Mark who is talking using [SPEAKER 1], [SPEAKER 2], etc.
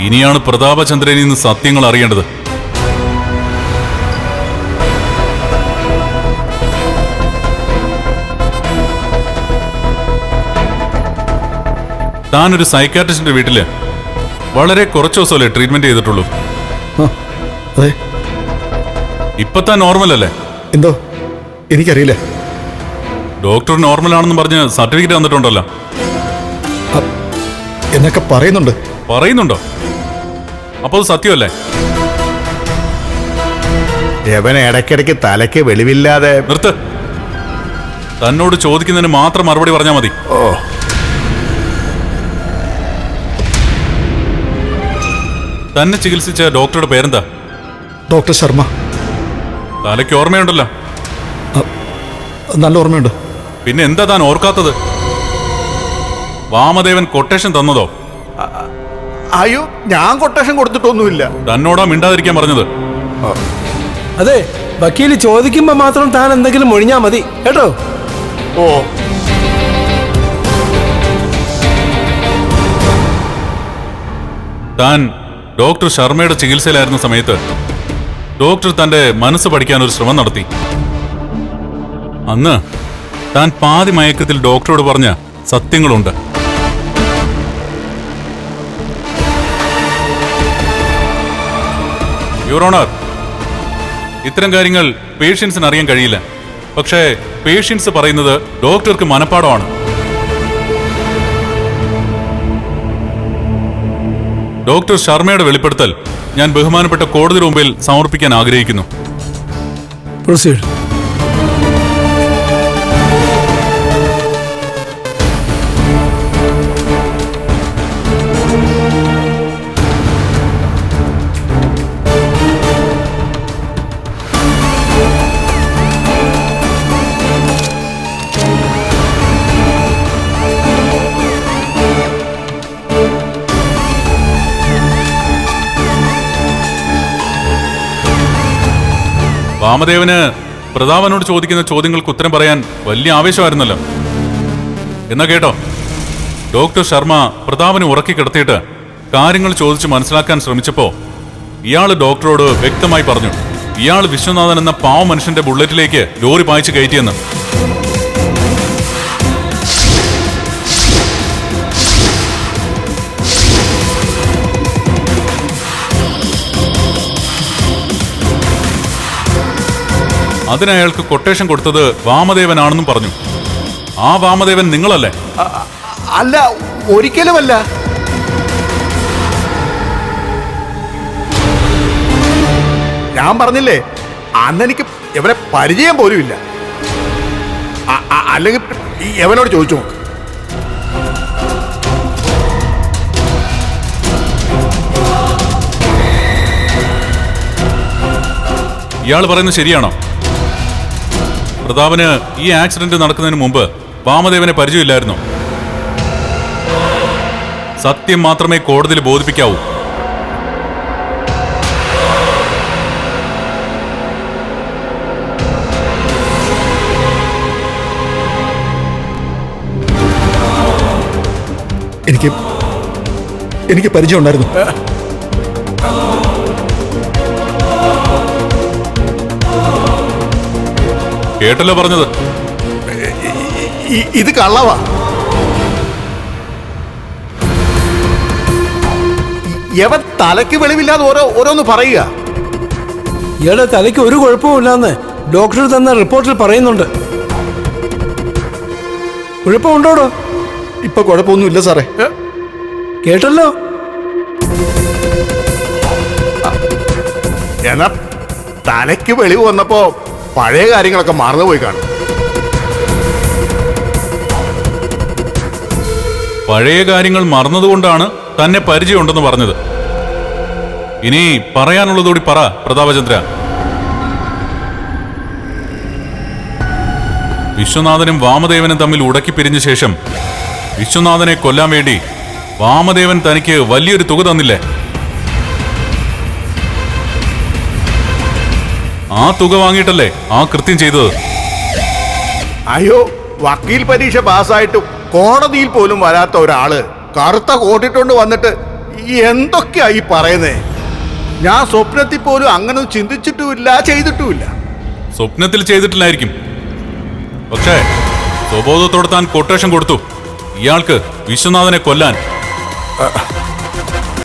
[SPEAKER 1] ഇനിയാണ് പ്രതാപചന്ദ്രനിൽ നിന്ന് സത്യങ്ങൾ അറിയേണ്ടത്. താനൊരു സൈക്കാട്രിസ്റ്റിന്റെ വീട്ടില് വളരെ കുറച്ചു ദിവസമല്ലേ ട്രീറ്റ്മെന്റ് ചെയ്തിട്ടുള്ളൂ. ഇപ്പൊ താൻ നോർമൽ അല്ലേ?
[SPEAKER 2] എന്തോ എനിക്കറിയില്ല.
[SPEAKER 1] ഡോക്ടർ നോർമൽ ആണെന്ന് പറഞ്ഞ് സർട്ടിഫിക്കറ്റ് തന്നിട്ടുണ്ടല്ലോ.
[SPEAKER 2] എന്നൊക്കെ പറയുന്നുണ്ടോ?
[SPEAKER 1] അപ്പൊ അത് സത്യമല്ലേ?
[SPEAKER 3] യവൻ ഇടയ്ക്കിടയ്ക്ക് തലയ്ക്ക് വെളിവില്ലാതെ.
[SPEAKER 1] നിർത്ത്. തന്നോട് ചോദിക്കുന്നതിന് മാത്രം മറുപടി പറഞ്ഞാൽ മതി.
[SPEAKER 3] ഓ,
[SPEAKER 1] തന്നെ ചികിത്സിച്ച ഡോക്ടറുടെ പേരെന്താ?
[SPEAKER 2] ഡോക്ടർ ശർമ്മ.
[SPEAKER 1] തലയ്ക്ക് ഓർമ്മയുണ്ടല്ലോ.
[SPEAKER 2] നല്ല ഓർമ്മയുണ്ട്.
[SPEAKER 1] പിന്നെ എന്താ താൻ ഓർക്കാത്തത്? വാമദേവൻ കൊട്ടേഷൻ തന്നതോ?
[SPEAKER 3] അയ്യോ, ഞാൻ കൊട്ടേഷൻ കൊടുത്തിട്ടൊന്നുമില്ല.
[SPEAKER 1] തന്നോടാ മിണ്ടാതിരിക്കാൻ പറഞ്ഞത്.
[SPEAKER 4] അതെ, വക്കീല് ചോദിക്കുമ്പോ മാത്രം താൻ എന്തെങ്കിലും ഒഴിഞ്ഞാ മതി കേട്ടോ.
[SPEAKER 3] ഓ,
[SPEAKER 1] താൻ ഡോക്ടർ ശർമ്മയുടെ ചികിത്സയിലായിരുന്ന സമയത്ത് ഡോക്ടർ തന്റെ മനസ്സ് പഠിക്കാൻ ഒരു ശ്രമം നടത്തി. അന്ന് താൻ പാതി മയക്കത്തിൽ ഡോക്ടറോട് പറഞ്ഞ സത്യങ്ങളുണ്ട്. യുവർ ഓണർ, ഇത്തരം കാര്യങ്ങൾ പേഷ്യൻസിന് അറിയാൻ കഴിയില്ല. പക്ഷേ പേഷ്യൻസ് പറയുന്നത് ഡോക്ടർക്ക് മനഃപ്പാടമാണ്. ഡോക്ടർ ശർമ്മയുടെ വെളിപ്പെടുത്തൽ ഞാൻ ബഹുമാനപ്പെട്ട കോടതി മുമ്പിൽ സമർപ്പിക്കാൻ ആഗ്രഹിക്കുന്നു.
[SPEAKER 4] പ്രൊസീഡ്.
[SPEAKER 1] വാമദേവന് പ്രതാപനോട് ചോദിക്കുന്ന ചോദ്യങ്ങൾക്ക് ഉത്തരം പറയാൻ വലിയ ആവേശമായിരുന്നല്ലോ. എന്നാ കേട്ടോ, ഡോക്ടർ ശർമ്മ പ്രതാപനെ ഉറക്കി കിടത്തിയിട്ട് കാര്യങ്ങൾ ചോദിച്ച് മനസ്സിലാക്കാൻ ശ്രമിച്ചപ്പോ ഇയാള് ഡോക്ടറോട് വ്യക്തമായി പറഞ്ഞു, ഇയാൾ വിശ്വനാഥൻ എന്ന പാവ മനുഷ്യന്റെ ബുള്ളറ്റിലേക്ക് ലോറി പായിച്ച് കയറ്റിയെന്ന്. അതിനയാൾക്ക് കൊട്ടേഷൻ കൊടുത്തത് വാമദേവനാണെന്നും പറഞ്ഞു. ആ വാമദേവൻ നിങ്ങളല്ലേ?
[SPEAKER 3] അല്ല, ഒരിക്കലുമല്ല. ഞാൻ പറഞ്ഞില്ലേ, അന്നെനിക്ക് എവനെ പരിചയം പോലും ഇല്ല. അല്ലെങ്കിൽ എവനോട് ചോദിച്ചു നോക്ക്.
[SPEAKER 1] ഇയാൾ പറയുന്നത് ശരിയാണോ? പ്രതാപന് ഈ ആക്സിഡന്റ് നടക്കുന്നതിന് മുമ്പ് വാമദേവനെ പരിചയമില്ലായിരുന്നോ? സത്യം മാത്രമേ കോടതിയിൽ ബോധിപ്പിക്കാവൂ.
[SPEAKER 2] എനിക്ക് പരിചയം ഉണ്ടായിരുന്നു.
[SPEAKER 1] കേട്ടല്ലോ പറഞ്ഞത്.
[SPEAKER 3] ഇത് കള്ളവാ. യവൻ തലയ്ക്ക് വെളിവില്ലാതെ ഓരോന്ന് പറയുക.
[SPEAKER 4] ഇയാളുടെ തലയ്ക്ക് ഒരു കുഴപ്പമില്ലാന്ന് ഡോക്ടർ തന്ന റിപ്പോർട്ടിൽ പറയുന്നുണ്ട്. കുഴപ്പമുണ്ടോടോ?
[SPEAKER 2] ഇപ്പൊ കുഴപ്പമൊന്നുമില്ല സാറേ.
[SPEAKER 4] കേട്ടല്ലോ.
[SPEAKER 3] എന്നാ തലയ്ക്ക് വെളിവ് വന്നപ്പോ പഴയ കാര്യങ്ങളൊക്കെ മറന്നുപോയി കാണും.
[SPEAKER 1] പഴയ കാര്യങ്ങൾ മറന്നതുകൊണ്ടാണ് തന്നെ പരിചയമുണ്ടെന്ന് പറഞ്ഞത്. ഇനി പറയാനുള്ളതോടി പറ പ്രതാപചന്ദ്ര. വിശ്വനാഥനും വാമദേവനും തമ്മിൽ ഉടക്കി പിരിഞ്ഞ ശേഷം വിശ്വനാഥനെ കൊല്ലാൻ വേണ്ടി വാമദേവൻ തനിക്ക് വലിയൊരു തുക തന്നില്ലേ? ആ തുക വാങ്ങിയിട്ടല്ലേ ആ കൃത്യം ചെയ്തത്?
[SPEAKER 3] അയ്യോ, വക്കീൽ പരീക്ഷ പാസ്സായിട്ട് കോടതിയിൽ പോലും വരാത്ത ഒരാള് കറുത്ത കോട്ടിട്ടുണ്ട് വന്നിട്ട് എന്തൊക്കെയാ ഈ പറയുന്നേ? ഞാൻ സ്വപ്നത്തിൽ പോലും അങ്ങനെ ചിന്തിച്ചിട്ടുമില്ല, ചെയ്തിട്ടുമില്ല.
[SPEAKER 1] സ്വപ്നത്തിൽ ചെയ്തിട്ടില്ലായിരിക്കും. പക്ഷേ സ്വബോധത്തോടെ താൻ കൊട്ടേഷൻ കൊടുത്തു ഇയാൾക്ക് വിശ്വനാഥനെ കൊല്ലാൻ.